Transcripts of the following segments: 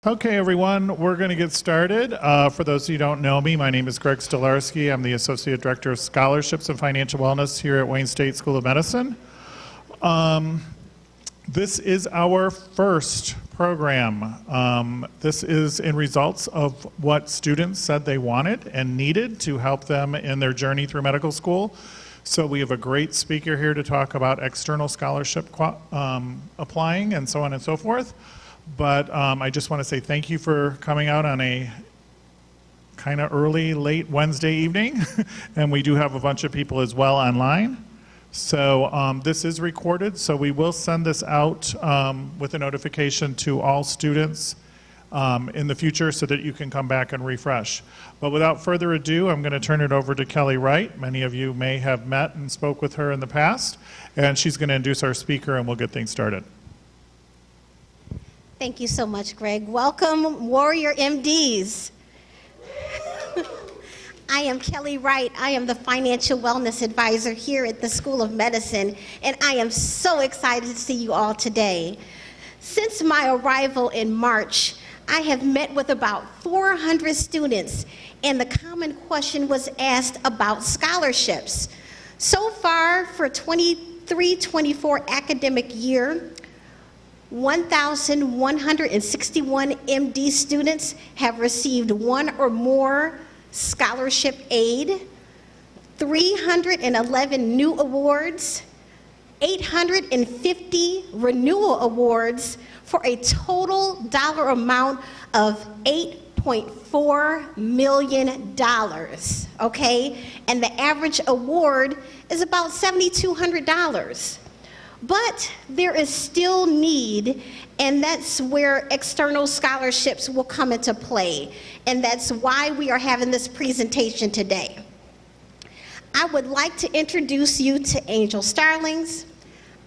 Okay, everyone, we're going to get started. For those of you who don't know me, my name is Greg Stolarski. I'm the Associate Director of Scholarships and Financial Wellness here at Wayne State School of Medicine. This is our first program. This is in results of what students said they wanted and needed to help them in their journey through medical school. So we have a great speaker here to talk about external scholarship applying and so on and so forth. But I just want to say thank you for coming out on a kind of early, late Wednesday evening. And we do have a bunch of people as well online. So this is recorded, so we will send this out with a notification to all students in the future so that you can come back and refresh. But without further ado, I'm going to turn it over to Kelly Wright. Many of you may have met and spoke with her in the past. And she's going to introduce our speaker and we'll get things started. Thank you so much, Greg. Welcome, Warrior MDs. I am Kelly Wright. I am the Financial Wellness Advisor here at the School of Medicine, and I am so excited to see you all today. Since my arrival in March, I have met with about 400 students, and the common question was asked about scholarships. So far, for 23-24 academic year, 1,161 MD students have received one or more scholarship aid, 311 new awards, 850 renewal awards for a total dollar amount of $8.4 million, okay? And the average award is about $7,200. But there is still need, and that's where external scholarships will come into play. And that's why we are having this presentation today. I would like to introduce you to Angel Starlings.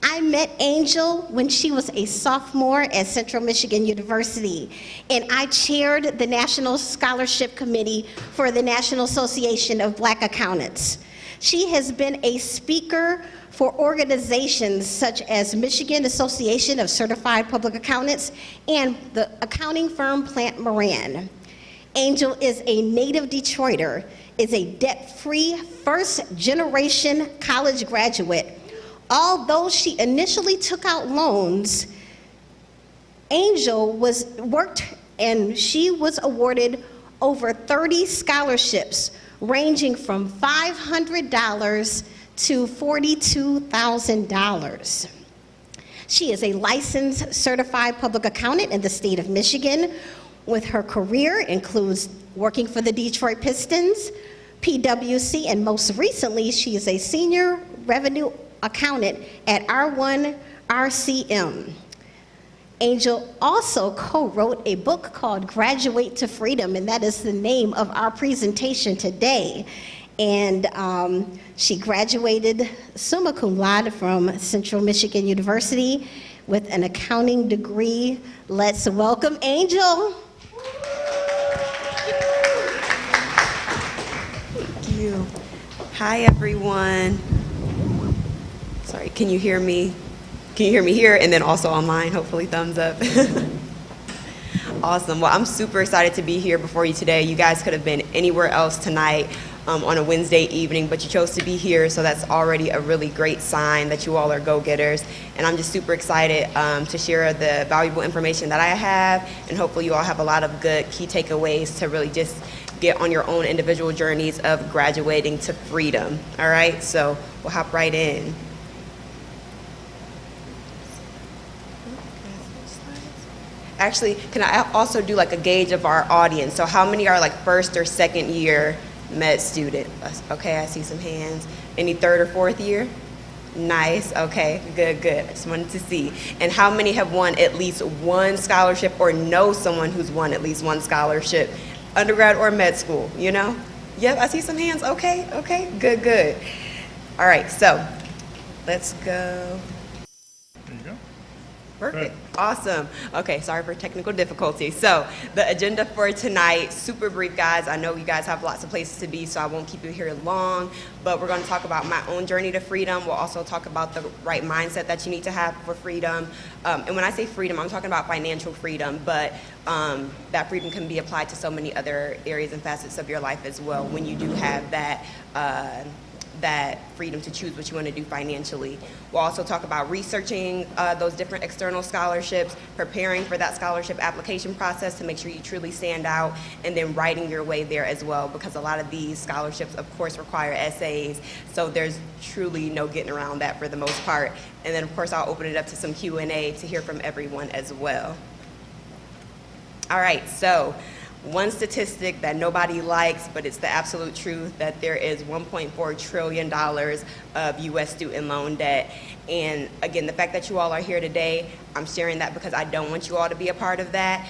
I met Angel when she was a sophomore at Central Michigan University, and I chaired the National Scholarship Committee for the National Association of Black Accountants. She has been a speaker for organizations such as Michigan Association of Certified Public Accountants and the accounting firm Plant Moran. Angel is a native Detroiter, is a debt-free first-generation college graduate. Although she initially took out loans, Angel worked and she was awarded over 30 scholarships ranging from $500 to $42,000. She is a licensed certified public accountant in the state of Michigan. With her career includes working for the Detroit Pistons, PwC, and most recently, she is a senior revenue accountant at R1 RCM. Angel also co-wrote a book called Graduate to Freedom, and that is the name of our presentation today. And she graduated summa cum laude from Central Michigan University with an accounting degree. Let's welcome Angel. Thank you. Hi, everyone. Sorry, can you hear me? Can you hear me here and then also online? Hopefully, thumbs up. Awesome. Well, I'm super excited to be here before you today. You guys could have been anywhere else tonight on a Wednesday evening, but you chose to be here, so that's already a really great sign that you all are go-getters. And I'm just super excited to share the valuable information that I have, and hopefully you all have a lot of good key takeaways to really just get on your own individual journeys of graduating to freedom. All right, so we'll hop right in. Actually, can I also do like a gauge of our audience? So how many are like first or second year med student? Okay, I see some hands. Any third or fourth year? Nice, okay, good. I just wanted to see. And how many have won at least one scholarship or know someone who's won at least one scholarship, undergrad or med school, you know? Yep, I see some hands, okay, good. All right, so let's go. There you go. Perfect. Awesome. Okay, sorry for technical difficulty. So the agenda for tonight, super brief, guys. I know you guys have lots of places to be, so I won't keep you here long, but we're going to talk about my own journey to freedom. We'll also talk about the right mindset that you need to have for freedom. And when I say freedom, I'm talking about financial freedom, but that freedom can be applied to so many other areas and facets of your life as well when you do have that freedom to choose what you want to do financially. We'll also talk about researching those different external scholarships, preparing for that scholarship application process to make sure you truly stand out, and then writing your way there as well, because a lot of these scholarships, of course, require essays, so there's truly no getting around that for the most part. And then, of course, I'll open it up to some Q&A to hear from everyone as well. All right, so one statistic that nobody likes, but it's the absolute truth, that there is $1.4 trillion of U.S. student loan debt. And again, the fact that you all are here today, I'm sharing that because I don't want you all to be a part of that.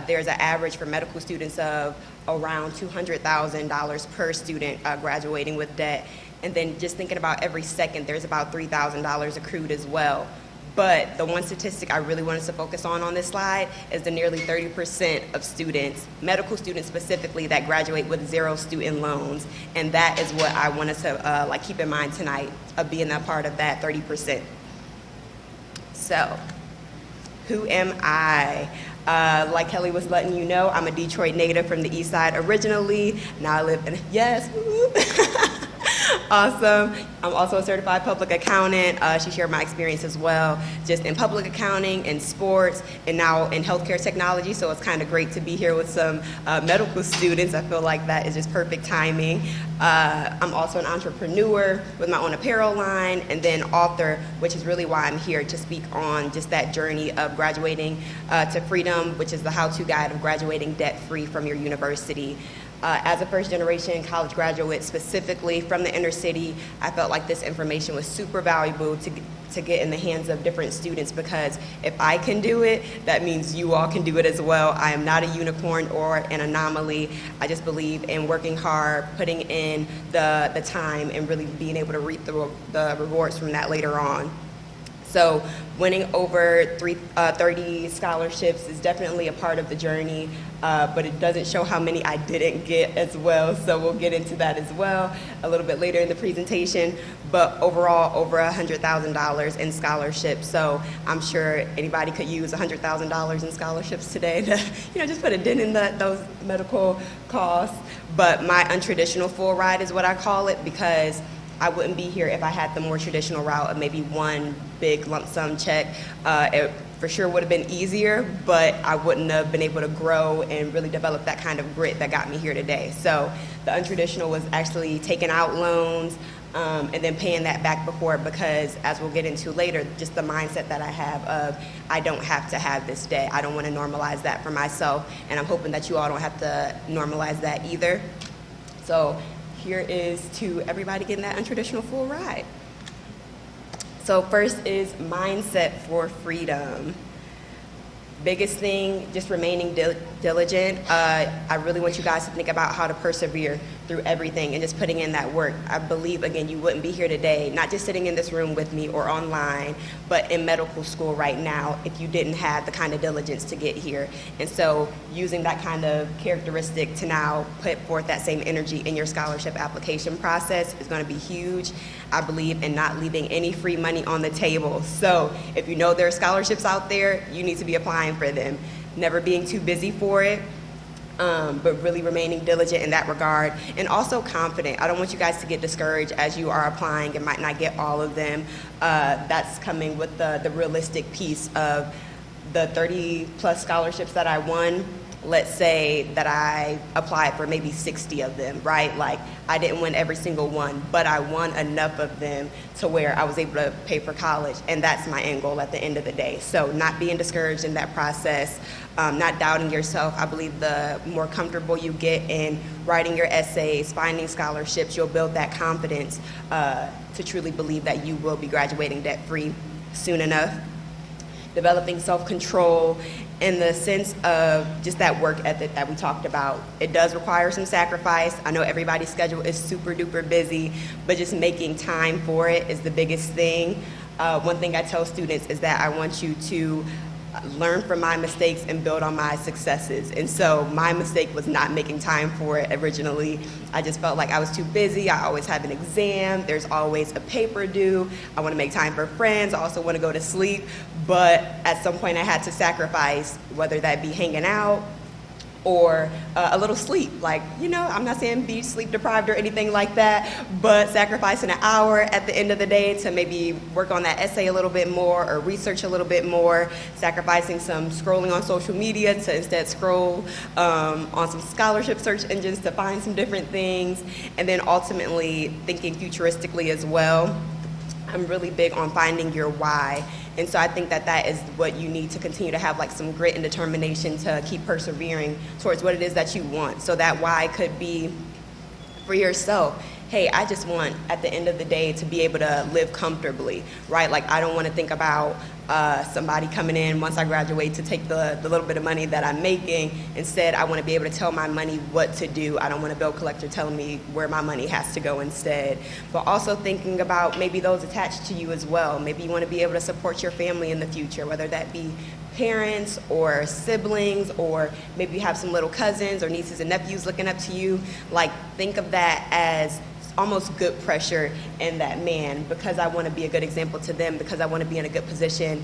There's an average for medical students of around $200,000 per student graduating with debt. And then just thinking about every second, there's about $3,000 accrued as well. But the one statistic I really want us to focus on this slide is the nearly 30% of students, medical students specifically, that graduate with 0 student loans. And that is what I want us to keep in mind tonight, of being a part of that 30%. So, who am I? Like Kelly was letting you know, I'm a Detroit native from the East Side originally. Now I live in, yes, awesome. I'm also a certified public accountant. She shared my experience as well, just in public accounting, in sports, and now in healthcare technology. So it's kind of great to be here with some medical students. I feel like that is just perfect timing. I'm also an entrepreneur with my own apparel line, and then author, which is really why I'm here to speak on just that journey of graduating to freedom, which is the how-to guide of graduating debt-free from your university. As a first-generation college graduate, specifically from the inner city, I felt like this information was super valuable to get in the hands of different students, because if I can do it, that means you all can do it as well. I am not a unicorn or an anomaly. I just believe in working hard, putting in the time, and really being able to reap the rewards from that later on. So winning over 30 scholarships is definitely a part of the journey, but it doesn't show how many I didn't get as well. So we'll get into that as well a little bit later in the presentation. But overall, over $100,000 in scholarships. So I'm sure anybody could use $100,000 in scholarships today to, just put a dent in those medical costs. But my untraditional full ride is what I call it, because I wouldn't be here if I had the more traditional route of maybe one big lump sum check. It for sure would have been easier, but I wouldn't have been able to grow and really develop that kind of grit that got me here today. So the untraditional was actually taking out loans and then paying that back before, because as we'll get into later, just the mindset that I have of I don't have to have this debt. I don't want to normalize that for myself, and I'm hoping that you all don't have to normalize that either. So here is to everybody getting that untraditional full ride. So first is mindset for freedom. Biggest thing, just remaining diligent. I really want you guys to think about how to persevere through everything and just putting in that work. I believe, again, you wouldn't be here today, not just sitting in this room with me or online, but in medical school right now if you didn't have the kind of diligence to get here. And so using that kind of characteristic to now put forth that same energy in your scholarship application process is going to be huge. I believe in not leaving any free money on the table. So if you know there are scholarships out there, you need to be applying for them. Never being too busy for it, but really remaining diligent in that regard, and also confident. I don't want you guys to get discouraged as you are applying and might not get all of them. That's coming with the realistic piece of the 30 plus scholarships that I won. Let's say that I applied for maybe 60 of them, right? Like, I didn't win every single one, but I won enough of them to where I was able to pay for college, and that's my end goal at the end of the day. So not being discouraged in that process, not doubting yourself. I believe the more comfortable you get in writing your essays, finding scholarships, you'll build that confidence to truly believe that you will be graduating debt-free soon enough. Developing self-control in the sense of just that work ethic that we talked about. It does require some sacrifice. I know everybody's schedule is super duper busy, but just making time for it is the biggest thing. one thing I tell students is that I want you to learn from my mistakes and build on my successes. And so my mistake was not making time for it originally. I just felt like I was too busy. I always have an exam. There's always a paper due. I want to make time for friends. I also want to go to sleep. But at some point I had to sacrifice, whether that be hanging out or a little sleep. Like, I'm not saying be sleep deprived or anything like that, but sacrificing an hour at the end of the day to maybe work on that essay a little bit more or research a little bit more, sacrificing some scrolling on social media to instead scroll on some scholarship search engines to find some different things, and then ultimately thinking futuristically as well. I'm really big on finding your why. And so I think that is what you need to continue to have, like some grit and determination to keep persevering towards what it is that you want. So that why could be for yourself. Hey, I just want, at the end of the day, to be able to live comfortably, right? Like, I don't want to think about somebody coming in once I graduate to take the little bit of money that I'm making. Instead, I want to be able to tell my money what to do. I don't want a bill collector telling me where my money has to go instead. But also thinking about maybe those attached to you as well. Maybe you want to be able to support your family in the future, whether that be parents or siblings, or maybe you have some little cousins or nieces and nephews looking up to you. Like, think of that as almost good pressure in that, man, because I want to be a good example to them, because I want to be in a good position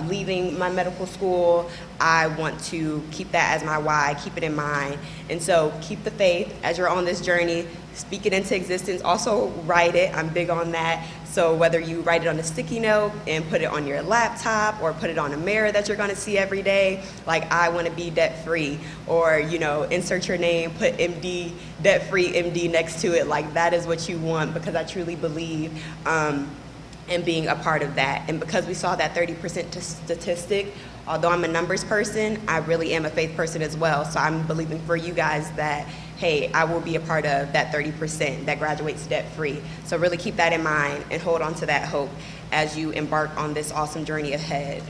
leaving my medical school. I want to keep that as my why, keep it in mind. And so keep the faith as you're on this journey, speak it into existence, also write it. I'm big on that. So whether you write it on a sticky note and put it on your laptop or put it on a mirror that you're going to see every day, like, I want to be debt free, or, insert your name, put MD, debt free MD next to it. Like, that is what you want, because I truly believe in being a part of that. And because we saw that 30% statistic, although I'm a numbers person, I really am a faith person as well. So I'm believing for you guys that, hey, I will be a part of that 30% that graduates debt-free. So really keep that in mind and hold on to that hope as you embark on this awesome journey ahead.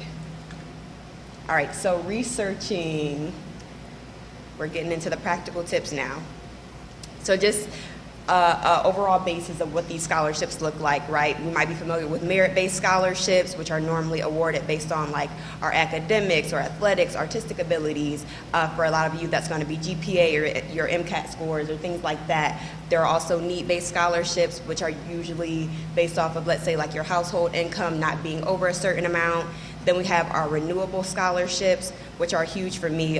All right, so researching, we're getting into the practical tips now. So just overall basis of what these scholarships look like, right? We might be familiar with merit-based scholarships, which are normally awarded based on like our academics or athletics, artistic abilities. For a lot of you, that's going to be GPA or your MCAT scores or things like that. There are also need-based scholarships, which are usually based off of, let's say, like your household income not being over a certain amount. Then we have our renewable scholarships, which are huge for me,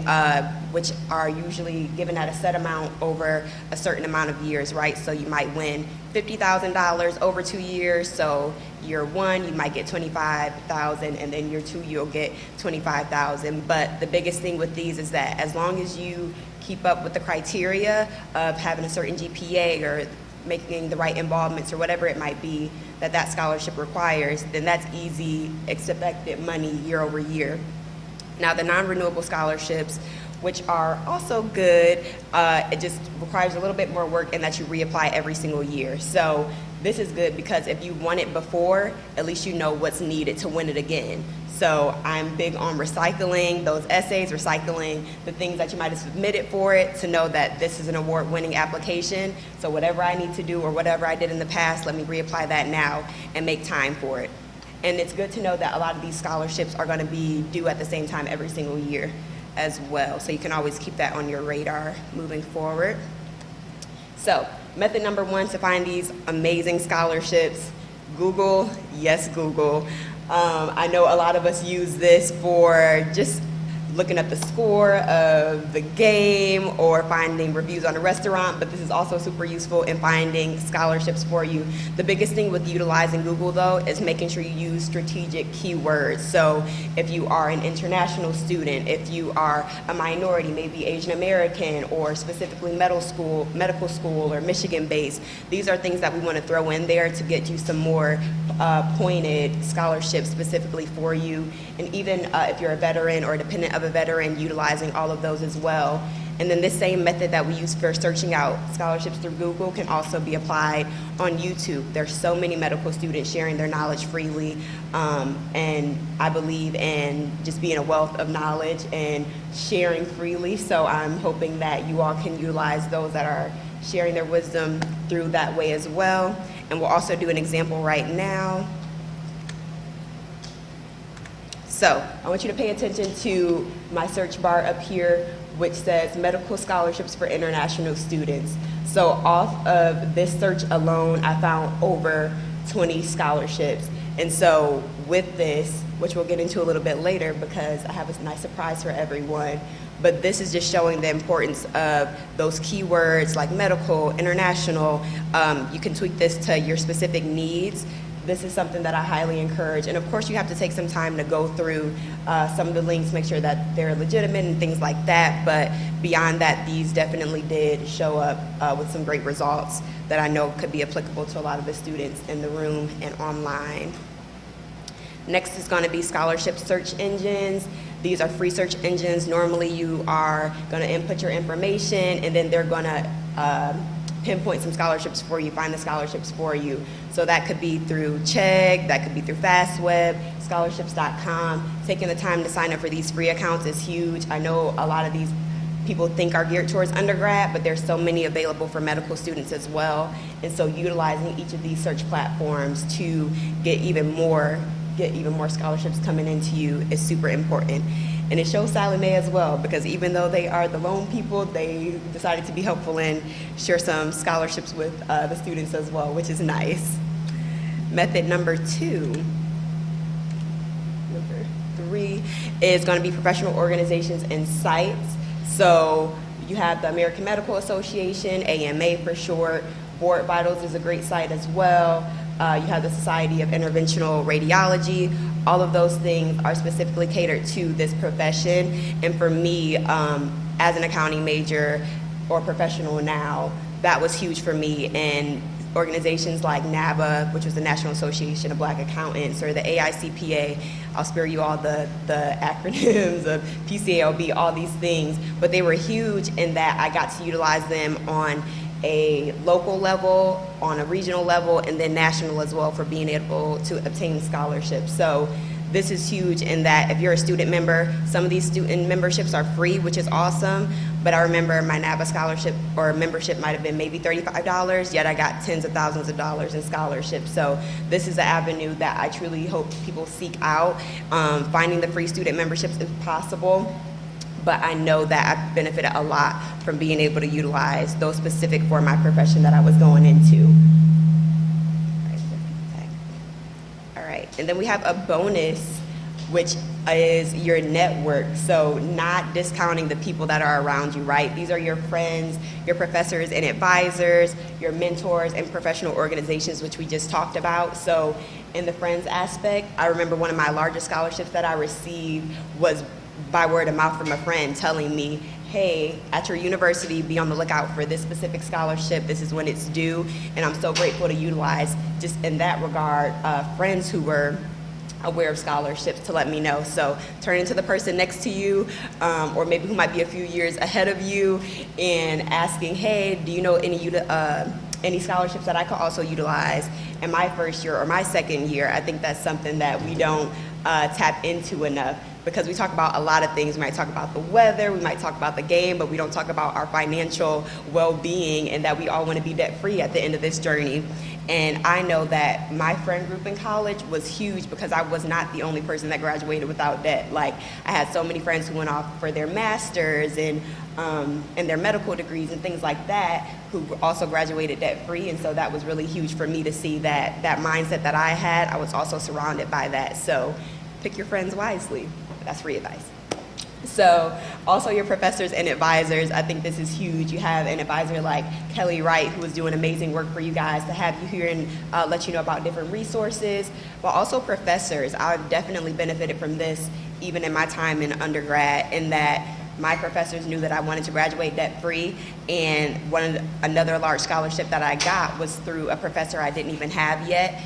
which are usually given at a set amount over a certain amount of years, right? So you might win $50,000 over 2 years. So year one, you might get $25,000, and then year two, you'll get $25,000. But the biggest thing with these is that as long as you keep up with the criteria of having a certain GPA or making the right involvements or whatever it might be that scholarship requires, then that's easy expected money year over year. Now, the non-renewable scholarships, which are also good, it just requires a little bit more work and that you reapply every single year. So this is good because if you won it before, at least you know what's needed to win it again. So I'm big on recycling those essays, recycling the things that you might have submitted for it to know that this is an award-winning application. So whatever I need to do or whatever I did in the past, let me reapply that now and make time for it. And it's good to know that a lot of these scholarships are going to be due at the same time every single year as well. So you can always keep that on your radar moving forward. So method number one to find these amazing scholarships, Google. Yes, Google. I know a lot of us use this for just looking up the score of the game or finding reviews on a restaurant, but this is also super useful in finding scholarships for you. The biggest thing with utilizing Google, though, is making sure you use strategic keywords. So if you are an international student, if you are a minority, maybe Asian American, or specifically medical school or Michigan-based, these are things that we want to throw in there to get you some more pointed scholarships specifically for you. And even if you're a veteran or a dependent of a veteran, utilizing all of those as well. And then this same method that we use for searching out scholarships through Google can also be applied on YouTube. There's so many medical students sharing their knowledge freely, and I believe in just being a wealth of knowledge and sharing freely. So I'm hoping that you all can utilize those that are sharing their wisdom through that way as well. And we'll also do an example right now. So I want you to pay attention to my search bar up here, which says medical scholarships for international students. So off of this search alone, I found over 20 scholarships. And so with this, which we'll get into a little bit later because I have a nice surprise for everyone, but this is just showing the importance of those keywords like medical, international. You can tweak this to your specific needs. This is something that I highly encourage. And of course, you have to take some time to go through some of the links, make sure that they're legitimate and things like that. But beyond that, these definitely did show up with some great results that I know could be applicable to a lot of the students in the room and online. Next is going to be scholarship search engines. These are free search engines. Normally you are going to input your information and then they're going to pinpoint some scholarships for you, find the scholarships for you. So that could be through Chegg, that could be through FastWeb, scholarships.com. Taking the time to sign up for these free accounts is huge. I know a lot of these people think are geared towards undergrad, but there's so many available for medical students as well. And so utilizing each of these search platforms to get even more scholarships coming into you is super important. And it shows Sally Mae as well, because even though they are the loan people, they decided to be helpful and share some scholarships with the students as well, which is nice. Method number 3 is going to be professional organizations and sites. So you have the American Medical Association, AMA for short. Board Vitals is a great site as well. You have the Society of Interventional Radiology. All of those things are specifically catered to this profession. And for me, as an accounting major or professional now, that was huge for me. And organizations like NABA, which was the National Association of Black Accountants, or the AICPA, I'll spare you all the acronyms of PCAOB, all these things, but they were huge in that I got to utilize them on a local level, on a regional level, and then national as well for being able to obtain scholarships. So this is huge in that if you're a student member, some of these student memberships are free, which is awesome, but I remember my NABA scholarship or membership might have been maybe $35, yet I got tens of thousands of dollars in scholarships. So this is an avenue that I truly hope people seek out. Finding the free student memberships if possible. But I know that I've benefited a lot from being able to utilize those specific for my profession that I was going into. All right, and then we have a bonus, which is your network. So not discounting the people that are around you, right? These are your friends, your professors and advisors, your mentors and professional organizations, which we just talked about. So in the friends aspect, I remember one of my largest scholarships that I received was by word of mouth from a friend telling me, hey, at your university, be on the lookout for this specific scholarship. This is when it's due. And I'm so grateful to utilize, just in that regard, friends who were aware of scholarships to let me know. So turning to the person next to you, or maybe who might be a few years ahead of you, and asking, hey, do you know any scholarships that I could also utilize in my first year or my second year? I think that's something that we don't tap into enough, because we talk about a lot of things. We might talk about the weather, we might talk about the game, but we don't talk about our financial well-being and that we all want to be debt-free at the end of this journey. And I know that my friend group in college was huge because I was not the only person that graduated without debt. Like, I had so many friends who went off for their masters and their medical degrees and things like that, who also graduated debt-free. And so that was really huge for me to see that mindset that I had, I was also surrounded by that. So pick your friends wisely. That's free advice. So also your professors and advisors, I think this is huge. You have an advisor like Kelly Wright, who is doing amazing work for you guys, to have you here and let you know about different resources, but also professors. I've definitely benefited from this even in my time in undergrad, in that my professors knew that I wanted to graduate debt-free, and another large scholarship that I got was through a professor I didn't even have yet.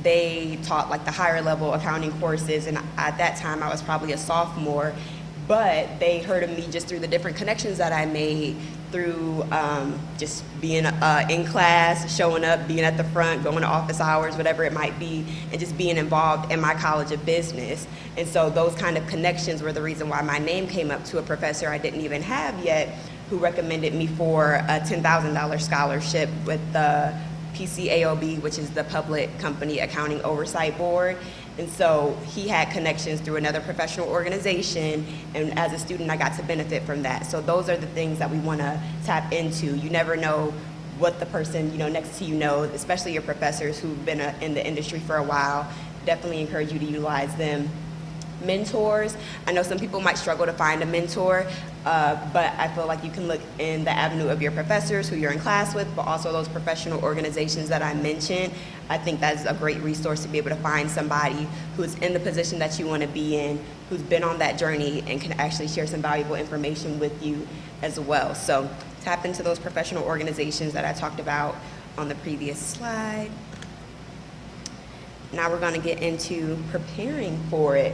They taught like the higher level accounting courses, and at that time I was probably a sophomore, but they heard of me just through the different connections that I made through just being in class, showing up, being at the front, going to office hours, whatever it might be, and just being involved in my College of Business. And so those kind of connections were the reason why my name came up to a professor I didn't even have yet, who recommended me for a $10,000 scholarship with the PCAOB, which is the Public Company Accounting Oversight Board. And so he had connections through another professional organization, and as a student, I got to benefit from that. So those are the things that we want to tap into. You never know what the person, you know, next to you knows, especially your professors who've been in the industry for a while. Definitely encourage you to utilize them. Mentors, I know some people might struggle to find a mentor, but I feel like you can look in the avenue of your professors who you're in class with, but also those professional organizations that I mentioned. I think that's a great resource to be able to find somebody who's in the position that you want to be in, who's been on that journey and can actually share some valuable information with you as well. So tap into those professional organizations that I talked about on the previous slide. Now we're going to get into preparing for it.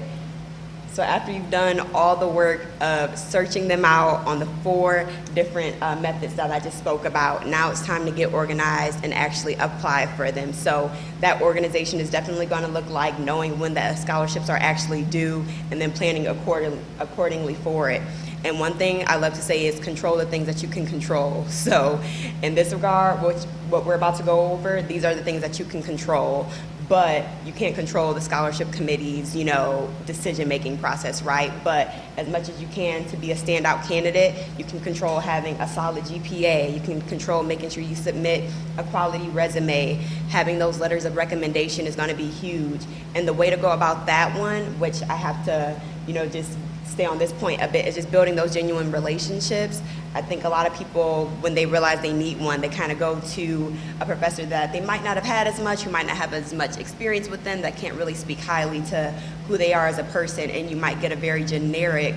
So after you've done all the work of searching them out on the 4 different methods that I just spoke about, now it's time to get organized and actually apply for them. So that organization is definitely going to look like knowing when the scholarships are actually due and then planning accordingly for it. And one thing I love to say is control the things that you can control. So in this regard, what we're about to go over, these are the things that you can control. But you can't control the scholarship committee's, you know, decision-making process, right? But as much as you can to be a standout candidate, you can control having a solid GPA. You can control making sure you submit a quality resume. Having those letters of recommendation is going to be huge. And the way to go about that one, which I have to, you know, just stay on this point a bit, is just building those genuine relationships. I think a lot of people, when they realize they need one, they kind of go to a professor that they might not have had as much, who might not have as much experience with them, that can't really speak highly to who they are as a person, and you might get a very generic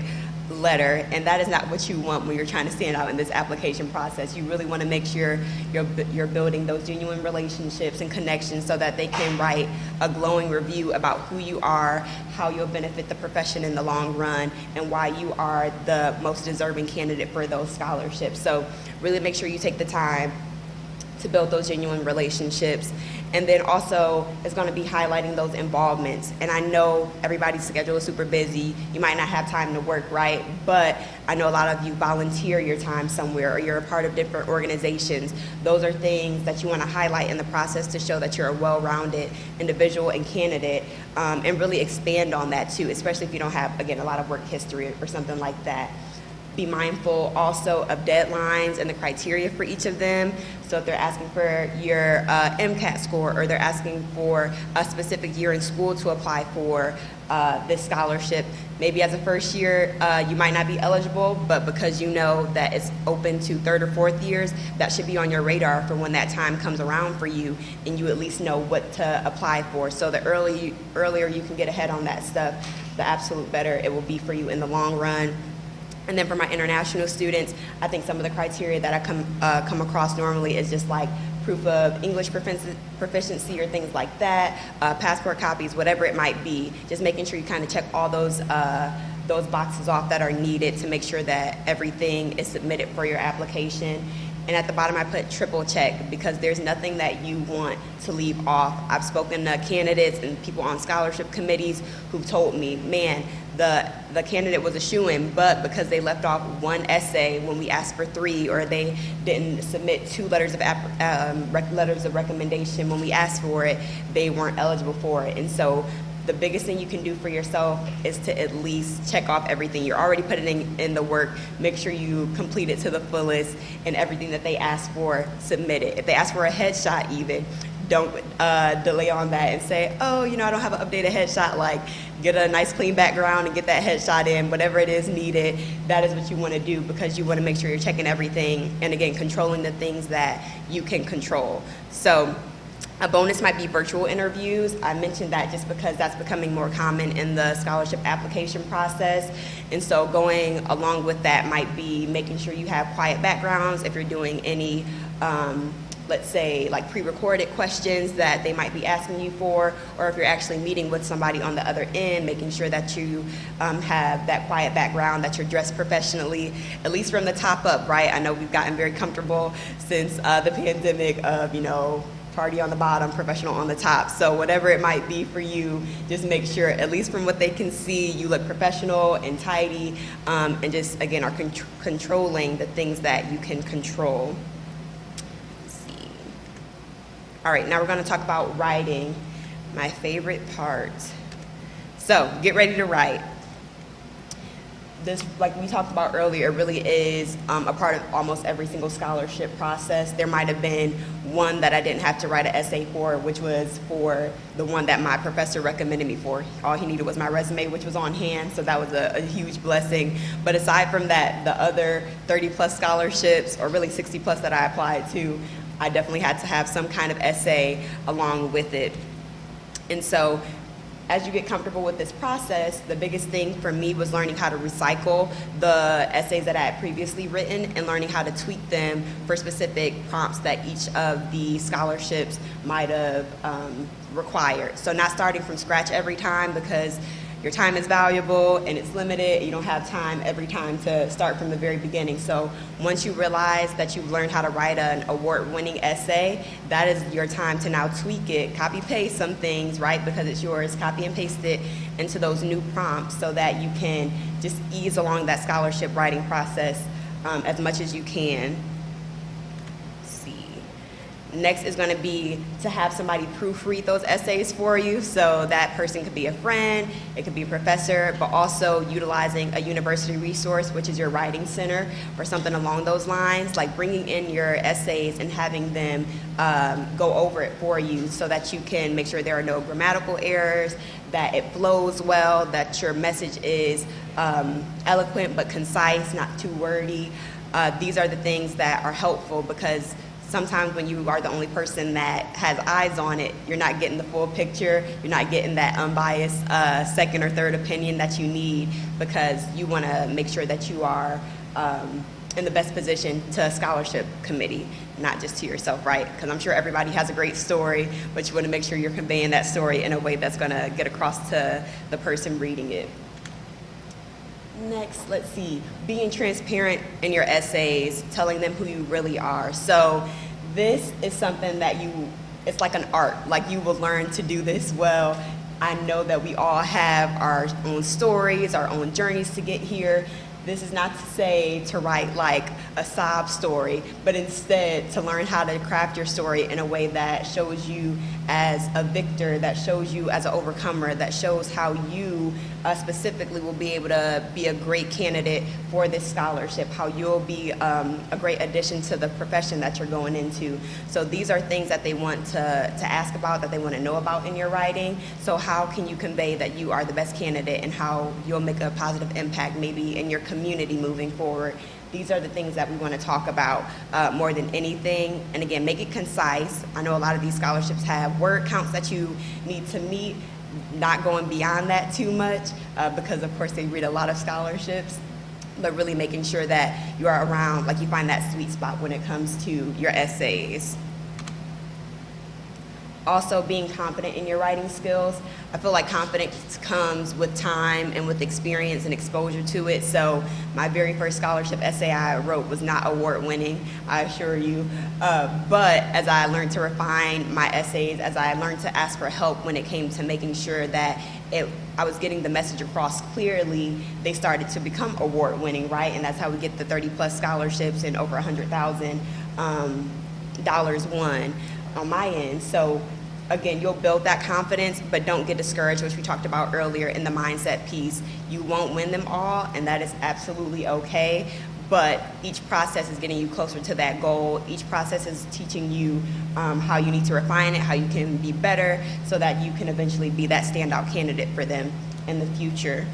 letter, and that is not what you want when you're trying to stand out in this application process. You really want to make sure you're building those genuine relationships and connections so that they can write a glowing review about who you are, how you'll benefit the profession in the long run, and why you are the most deserving candidate for those scholarships. So really make sure you take the time to build those genuine relationships. And then also, it's going to be highlighting those involvements. And I know everybody's schedule is super busy. You might not have time to work, right? But I know a lot of you volunteer your time somewhere, or you're a part of different organizations. Those are things that you want to highlight in the process to show that you're a well-rounded individual and candidate, and really expand on that too, especially if you don't have, again, a lot of work history or something like that. Be mindful also of deadlines and the criteria for each of them. So if they're asking for your MCAT score, or they're asking for a specific year in school to apply for this scholarship, maybe as a first year you might not be eligible, but because you know that it's open to 3rd or 4th years, that should be on your radar for when that time comes around for you, and you at least know what to apply for. So the earlier you can get ahead on that stuff, the absolute better it will be for you in the long run. And then for my international students, I think some of the criteria that I come across normally is just like proof of English proficiency or things like that, passport copies, whatever it might be. Just making sure you kind of check all those boxes off that are needed to make sure that everything is submitted for your application. And at the bottom, I put triple check, because there's nothing that you want to leave off. I've spoken to candidates and people on scholarship committees who've told me, man, the candidate was a shoo-in, but because they left off one essay when we asked for 3, or they didn't submit 2 letters of recommendation when we asked for it, they weren't eligible for it. And so the biggest thing you can do for yourself is to at least check off everything. You're already putting in the work. Make sure you complete it to the fullest, and everything that they ask for, submit it. If they ask for a headshot even, don't delay on that and say, oh, you know, I don't have an updated headshot. Like, get a nice clean background and get that headshot in, whatever it is needed. That is what you want to do, because you want to make sure you're checking everything, and again, controlling the things that you can control. So a bonus might be virtual interviews. I mentioned that just because that's becoming more common in the scholarship application process. And so going along with that might be making sure you have quiet backgrounds if you're doing any let's say like pre-recorded questions that they might be asking you for, or if you're actually meeting with somebody on the other end, making sure that you have that quiet background, that you're dressed professionally, at least from the top up, right? I know we've gotten very comfortable since the pandemic of, you know, party on the bottom, professional on the top. So whatever it might be for you, just make sure, at least from what they can see, you look professional and tidy, and just, again, are controlling the things that you can control. All right, now we're going to talk about writing, my favorite part. So get ready to write. This, like we talked about earlier, really is a part of almost every single scholarship process. There might have been one that I didn't have to write an essay for, which was for the one that my professor recommended me for. All he needed was my resume, which was on hand, so that was a huge blessing. But aside from that, the other 30 plus scholarships, or really 60 plus that I applied to, I definitely had to have some kind of essay along with it. And so as you get comfortable with this process, the biggest thing for me was learning how to recycle the essays that I had previously written and learning how to tweak them for specific prompts that each of the scholarships might have required. So not starting from scratch every time, because your time is valuable and it's limited. You don't have time every time to start from the very beginning. So once you realize that you've learned how to write an award-winning essay, that is your time to now tweak it, copy-paste some things, right, because it's yours, copy and paste it into those new prompts so that you can just ease along that scholarship writing process as much as you can. Next is going to be to have somebody proofread those essays for you. So that person could be a friend, it could be a professor, but also utilizing a university resource, which is your writing center or something along those lines, like bringing in your essays and having them go over it for you so that you can make sure there are no grammatical errors, that it flows well, that your message is eloquent but concise, not too wordy. These are the things that are helpful, because sometimes when you are the only person that has eyes on it, you're not getting the full picture, you're not getting that unbiased second or third opinion that you need, because you want to make sure that you are in the best position to a scholarship committee, not just to yourself, right? Because I'm sure everybody has a great story, but you want to make sure you're conveying that story in a way that's going to get across to the person reading it. Next, let's see, being transparent in your essays, telling them who you really are. So this is something that it's like an art, like you will learn to do this well. I know that we all have our own stories, our own journeys to get here. This is not to say to write like a sob story, but instead to learn how to craft your story in a way that shows you as a victor, that shows you as an overcomer, that shows how you specifically will be able to be a great candidate for this scholarship, how you'll be a great addition to the profession that you're going into. So these are things that they want to ask about, that they want to know about in your writing. So how can you convey that you are the best candidate and how you'll make a positive impact maybe in your community moving forward? These are the things that we want to talk about more than anything. And again, make it concise. I know a lot of these scholarships have word counts that you need to meet, not going beyond that too much because of course they read a lot of scholarships, but really making sure that you are around, like you find that sweet spot when it comes to your essays. Also, being confident in your writing skills. I feel like confidence comes with time and with experience and exposure to it. So my very first scholarship essay I wrote was not award-winning, I assure you. But as I learned to refine my essays, as I learned to ask for help when it came to making sure that I was getting the message across clearly, they started to become award-winning, right? And that's how we get the 30-plus scholarships and over $100,000 won on my end. So again, you'll build that confidence, but don't get discouraged, which we talked about earlier in the mindset piece. You won't win them all, and that is absolutely okay, but each process is getting you closer to that goal. Each process is teaching you how you need to refine it, how you can be better, so that you can eventually be that standout candidate for them in the future.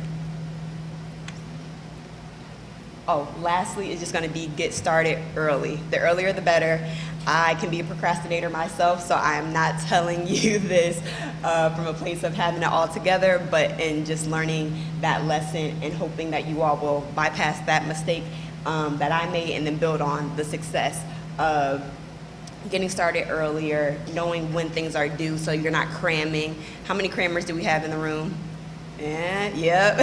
Oh, lastly, it's just going to be get started early. The earlier the better. I can be a procrastinator myself, so I am not telling you this from a place of having it all together, but in just learning that lesson and hoping that you all will bypass that mistake that I made and then build on the success of getting started earlier, knowing when things are due so you're not cramming. How many crammers do we have in the room? Yeah, yep.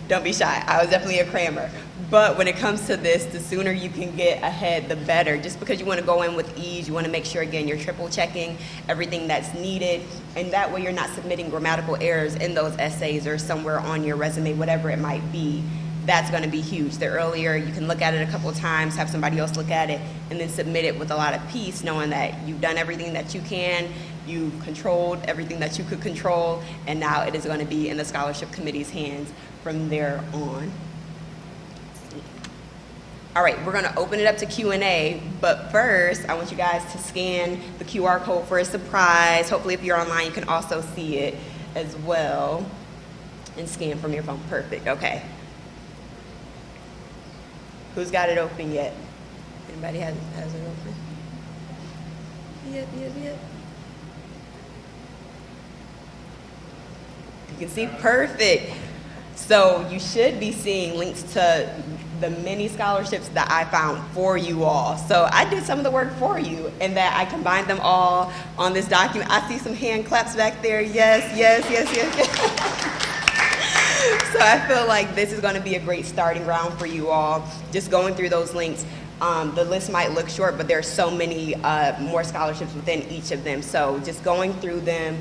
Don't be shy. I was definitely a crammer. But when it comes to this, the sooner you can get ahead, the better. Just because you want to go in with ease, you want to make sure, again, you're triple checking everything that's needed. And that way you're not submitting grammatical errors in those essays or somewhere on your resume, whatever it might be. That's going to be huge. The earlier you can look at it a couple of times, have somebody else look at it, and then submit it with a lot of peace, knowing that you've done everything that you can, You controlled everything that you could control, and now it is going to be in the scholarship committee's hands from there on. All right, we're going to open it up to Q&A, but first, I want you guys to scan the QR code for a surprise. Hopefully, if you're online, you can also see it as well, and scan from your phone. Perfect, okay. Who's got it open yet? Anybody has it open? Yep. You can see, perfect. So you should be seeing links to the many scholarships that I found for you all. So I did some of the work for you, and that I combined them all on this document. I see some hand claps back there. Yes. So I feel like this is going to be a great starting ground for you all. Just going through those links. The list might look short, but there are so many more scholarships within each of them. So just going through them,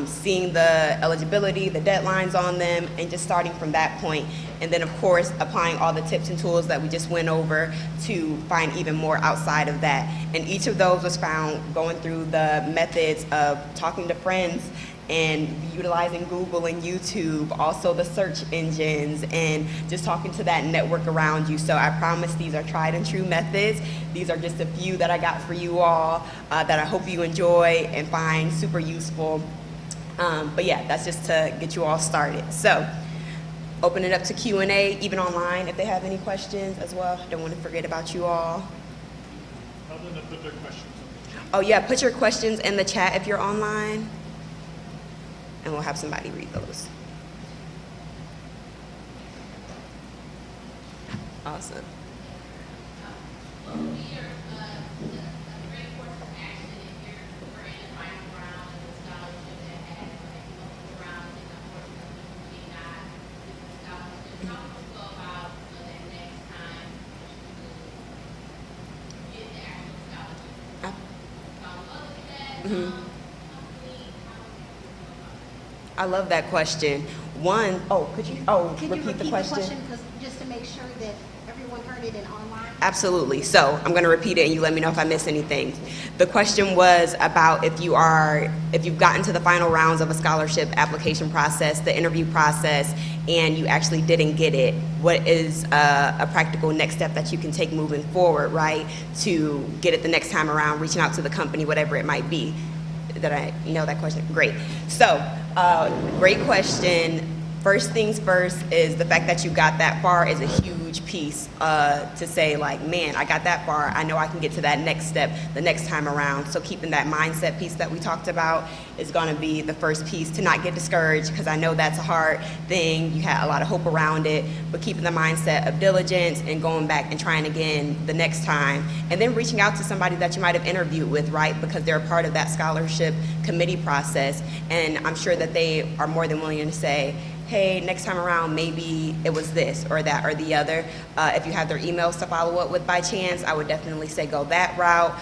seeing the eligibility, the deadlines on them, and just starting from that point. And then, of course, applying all the tips and tools that we just went over to find even more outside of that. And each of those was found going through the methods of talking to friends and utilizing Google and YouTube, also the search engines, and just talking to that network around you. So I promise these are tried and true methods. These are just a few that I got for you all that I hope you enjoy and find super useful. But yeah, that's just to get you all started. So open it up to Q&A, even online, if they have any questions as well. Don't want to forget about you all. Tell them to put their questions in. Oh yeah, put your questions in the chat if you're online, and we'll have somebody read those. Awesome. I love that question. Could you repeat the question? Just to make sure that everyone heard it in online? Absolutely. So I'm going to repeat it, and you let me know if I miss anything. The question was about if you've gotten to the final rounds of a scholarship application process, the interview process, and you actually didn't get it, what is a practical next step that you can take moving forward, right, to get it the next time around, reaching out to the company, whatever it might be. Did I know that question? Great. So, great question. First things first is the fact that you got that far is a huge piece to say, like, man, I got that far. I know I can get to that next step the next time around. So keeping that mindset piece that we talked about is going to be the first piece, to not get discouraged, because I know that's a hard thing. You had a lot of hope around it, but keeping the mindset of diligence and going back and trying again the next time, and then reaching out to somebody that you might have interviewed with, right, because they're a part of that scholarship committee process, and I'm sure that they are more than willing to say, hey, next time around, maybe it was this or that or the other. If you have their emails to follow up with by chance, I would definitely say go that route,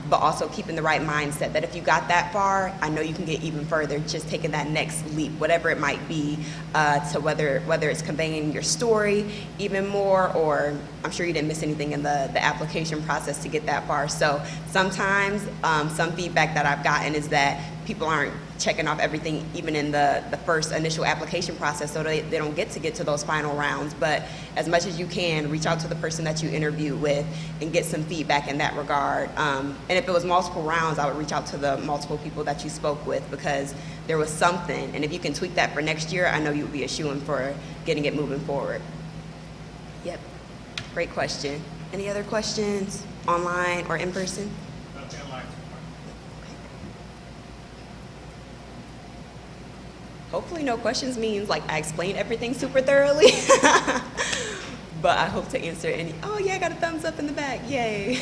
but also keeping the right mindset that if you got that far, I know you can get even further, just taking that next leap, whatever it might be, to whether it's conveying your story even more, or I'm sure you didn't miss anything in the application process to get that far. So sometimes some feedback that I've gotten is that people aren't checking off everything even in the first initial application process, so they don't get to those final rounds. But as much as you can, reach out to the person that you interviewed with and get some feedback in that regard. And if it was multiple rounds, I would reach out to the multiple people that you spoke with, because there was something. And if you can tweak that for next year, I know you would be a shoo-in for getting it moving forward. Yep, great question. Any other questions online or in person? Nothing online. Hopefully no questions means like I explained everything super thoroughly. But I hope to answer any. Oh yeah, I got a thumbs up in the back. Yay.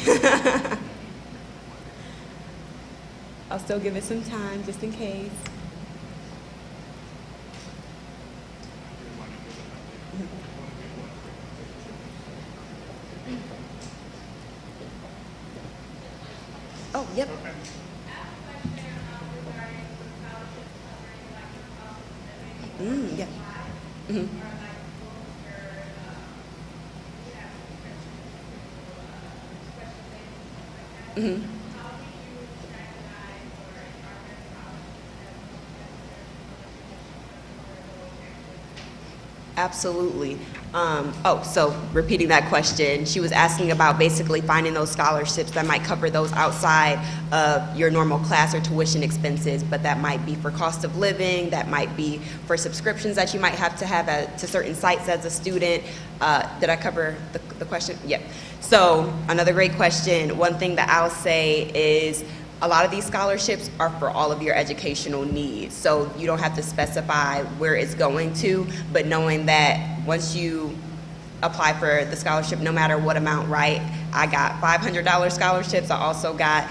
I'll still give it some time just in case. Oh, yep. Okay. Yeah. Mm-hmm. Mm-hmm. Absolutely. So repeating that question, she was asking about basically finding those scholarships that might cover those outside of your normal class or tuition expenses, but that might be for cost of living, that might be for subscriptions that you might have to certain sites as a student. Did I cover the question? Yep. So another great question. One thing that I'll say is a lot of these scholarships are for all of your educational needs. So you don't have to specify where it's going to, but knowing that once you apply for the scholarship, no matter what amount, right? I got $500 scholarships. I also got,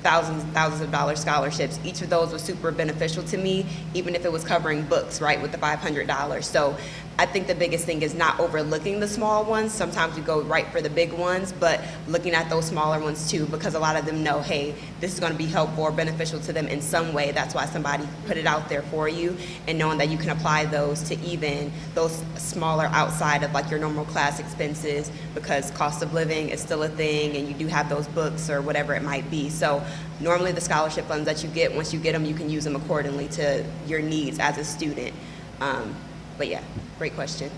thousands of dollar scholarships. Each of those was super beneficial to me, even if it was covering books, right, with the $500. So I think the biggest thing is not overlooking the small ones. Sometimes we go right for the big ones, but looking at those smaller ones too, because a lot of them know, hey, this is going to be helpful or beneficial to them in some way. That's why somebody put it out there for you, and knowing that you can apply those to even those smaller outside of like your normal class expenses, because cost of living is still a thing, and you do have those books or whatever it might be. So normally the scholarship funds that you get, once you get them, you can use them accordingly to your needs as a student. But yeah, great question.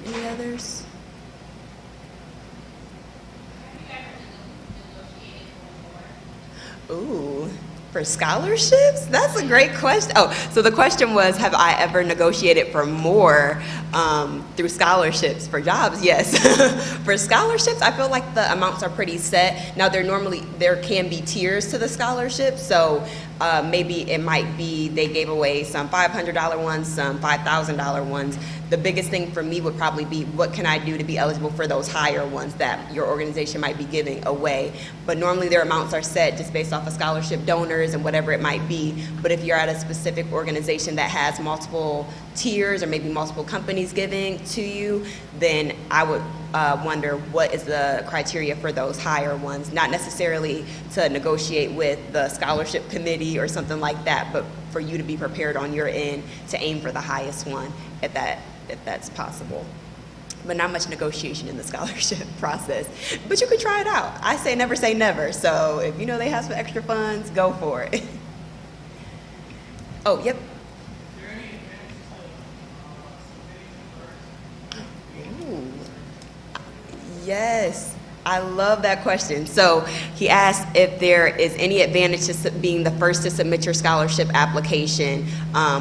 Any others? Ooh, for scholarships? That's a great question. Oh, so the question was, have I ever negotiated for more through scholarships? For jobs, yes. For scholarships, I feel like the amounts are pretty set. Now, there can be tiers to the scholarship, so maybe it might be they gave away some $500 ones, some $5,000 ones. The biggest thing for me would probably be, what can I do to be eligible for those higher ones that your organization might be giving away? But normally their amounts are set just based off of scholarship donors and whatever it might be. But if you're at a specific organization that has multiple tiers or maybe multiple companies giving to you, then I would wonder what is the criteria for those higher ones. Not necessarily to negotiate with the scholarship committee or something like that, but for you to be prepared on your end to aim for the highest one if that's possible. But not much negotiation in the scholarship process. But you could try it out. I say never. So if you know they have some extra funds, go for it. Oh, yep. Ooh. Yes. I love that question. So he asked if there is any advantage to being the first to submit your scholarship application,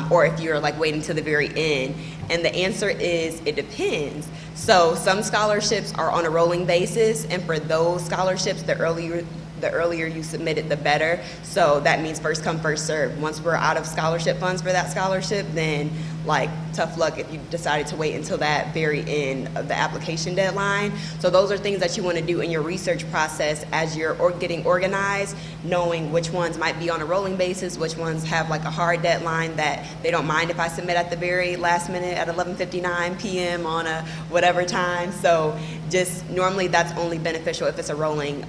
or if you're like waiting to the very end. And the answer is, it depends. So some scholarships are on a rolling basis, and for those scholarships, the earlier you submit it, the better. So that means first come, first serve. Once we're out of scholarship funds for that scholarship, then like tough luck if you decided to wait until that very end of the application deadline. So those are things that you want to do in your research process as you're getting organized, knowing which ones might be on a rolling basis, which ones have like a hard deadline that they don't mind if I submit at the very last minute at 11:59 p.m. on a whatever time. So just normally that's only beneficial if it's a rolling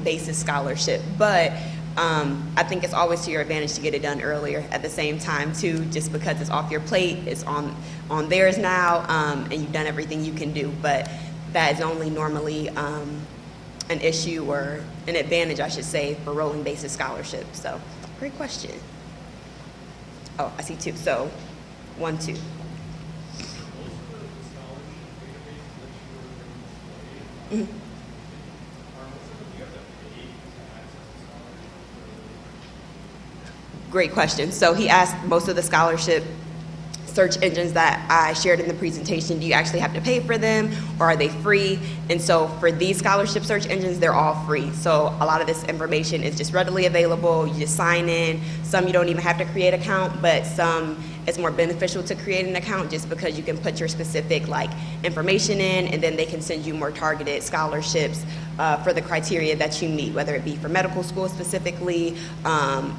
basis scholarship. But I think it's always to your advantage to get it done earlier at the same time too, just because it's off your plate, it's on theirs now, and you've done everything you can do. But that is only normally an issue or an advantage, I should say, for rolling basis scholarships. So great question. Oh, I see two. So 1, 2. Mm-hmm. Great question. So he asked, most of the scholarship search engines that I shared in the presentation, do you actually have to pay for them, or are they free? And so for these scholarship search engines, they're all free. So a lot of this information is just readily available. You just sign in. Some you don't even have to create an account, but some it's more beneficial to create an account just because you can put your specific like information in, and then they can send you more targeted scholarships for the criteria that you meet, whether it be for medical school specifically,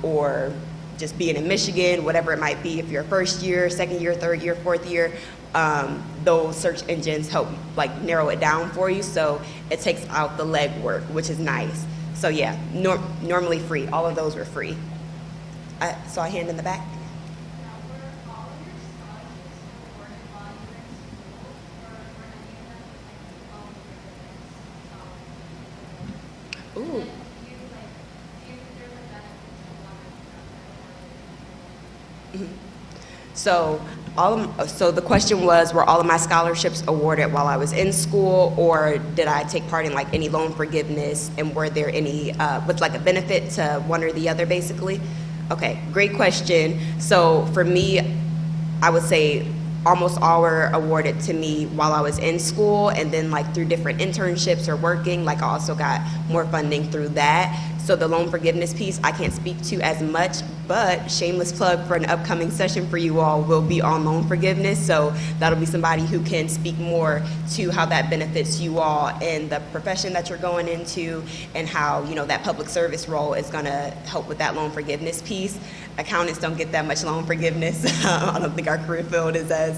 or just being in Michigan, whatever it might be. If you're first year, second year, third year, fourth year, those search engines help like narrow it down for you. So it takes out the legwork, which is nice. So yeah, normally free. All of those were free. So I hand in the back. Ooh. So so the question was, were all of my scholarships awarded while I was in school, or did I take part in like any loan forgiveness, and were there any, with like a benefit to one or the other basically? Okay, great question. So for me, I would say almost all were awarded to me while I was in school, and then like through different internships or working, like I also got more funding through that. So the loan forgiveness piece I can't speak to as much, but shameless plug for an upcoming session for you all will be on loan forgiveness. So that'll be somebody who can speak more to how that benefits you all in the profession that you're going into, and how, you know, that public service role is gonna help with that loan forgiveness piece. Accountants don't get that much loan forgiveness. I don't think our career field is as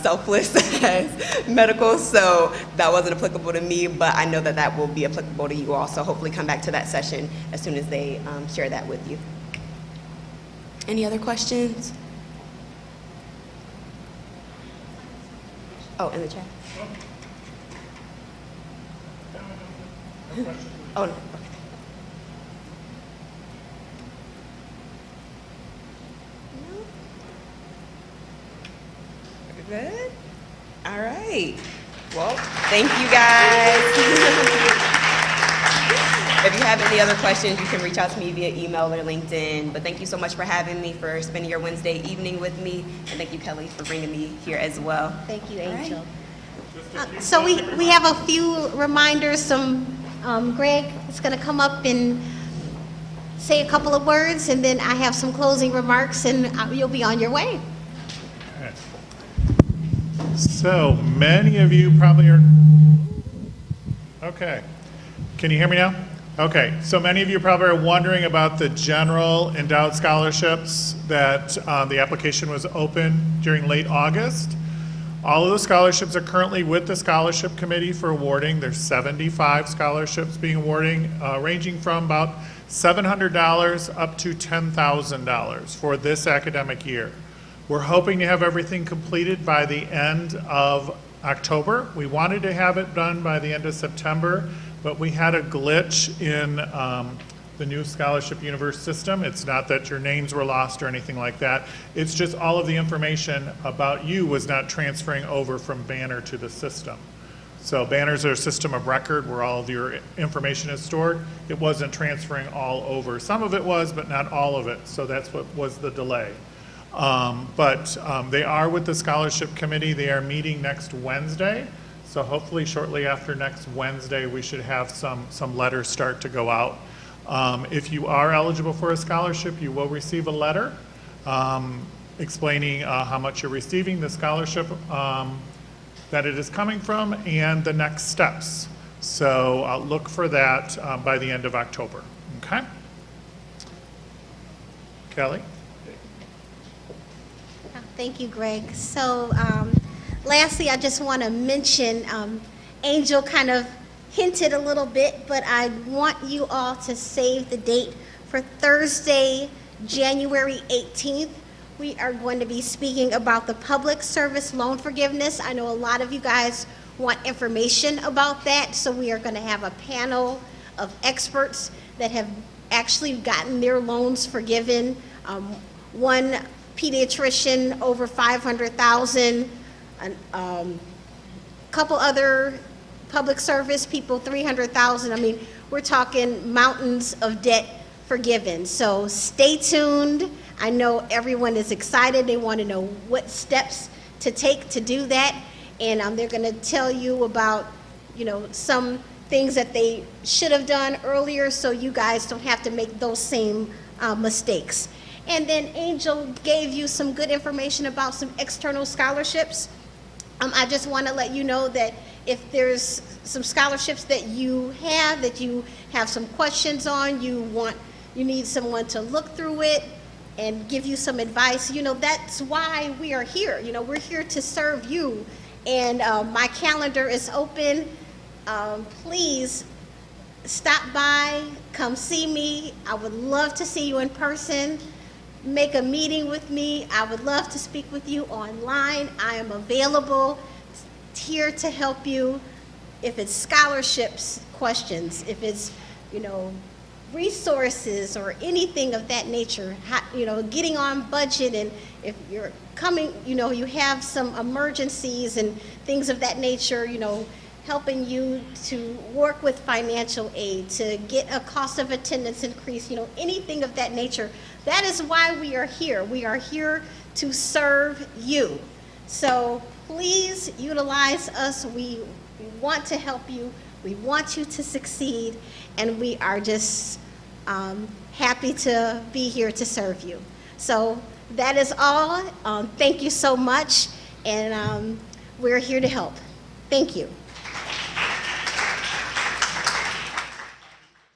selfless as medical, so that wasn't applicable to me, but I know that that will be applicable to you all, so hopefully come back to that session as soon as they share that with you. Any other questions? Oh, in the chat? Oh, no. Good. All right. Well, thank you guys. If you have any other questions, you can reach out to me via email or LinkedIn. But thank you so much for having me, for spending your Wednesday evening with me. And thank you, Kelly, for bringing me here as well. Thank you, All Angel. right. So we have a few reminders. Greg is going to come up and say a couple of words, and then I have some closing remarks, and you'll be on your way. So many of you probably are, okay. Can you hear me now? Okay, so many of you probably are wondering about the general endowed scholarships that the application was open during late August. All of the scholarships are currently with the scholarship committee for awarding. There's 75 scholarships being awarding, ranging from about $700 up to $10,000 for this academic year. We're hoping to have everything completed by the end of October. We wanted to have it done by the end of September, but we had a glitch in the new Scholarship Universe system. It's not that your names were lost or anything like that. It's just all of the information about you was not transferring over from Banner to the system. So Banner's our system of record where all of your information is stored. It wasn't transferring all over. Some of it was, but not all of it. So that's what was the delay. But they are with the scholarship committee. They are meeting next Wednesday. So hopefully shortly after next Wednesday, we should have some letters start to go out. If you are eligible for a scholarship, you will receive a letter explaining how much you're receiving, the scholarship that it is coming from, and the next steps. So look for that by the end of October. Okay? Kelly? Thank you, Greg. So lastly, I just want to mention, Angel kind of hinted a little bit, but I want you all to save the date for Thursday, January 18th. We are going to be speaking about the public service loan forgiveness. I know a lot of you guys want information about that, so we are going to have a panel of experts that have actually gotten their loans forgiven. One pediatrician over $500,000, a couple other public service people $300,000. I mean, we're talking mountains of debt forgiven. So stay tuned. I know everyone is excited. They want to know what steps to take to do that, and they're going to tell you about, some things that they should have done earlier, so you guys don't have to make those same mistakes. And then Angel gave you some good information about some external scholarships. I just want to let you know that if there's some scholarships that you have some questions on, you need someone to look through it and give you some advice, that's why we are here. We're here to serve you. And my calendar is open. Please stop by, come see me. I would love to see you in person. Make a meeting with me. I would love to speak with you online. I am available, here to help you. If it's scholarships questions, if it's, resources or anything of that nature, getting on budget, and if you're coming, you have some emergencies and things of that nature, helping you to work with financial aid, to get a cost of attendance increase, anything of that nature. That is why we are here. We are here to serve you. So please utilize us. We want to help you. We want you to succeed, and we are just happy to be here to serve you. So that is all. Thank you so much, and we're here to help. Thank you.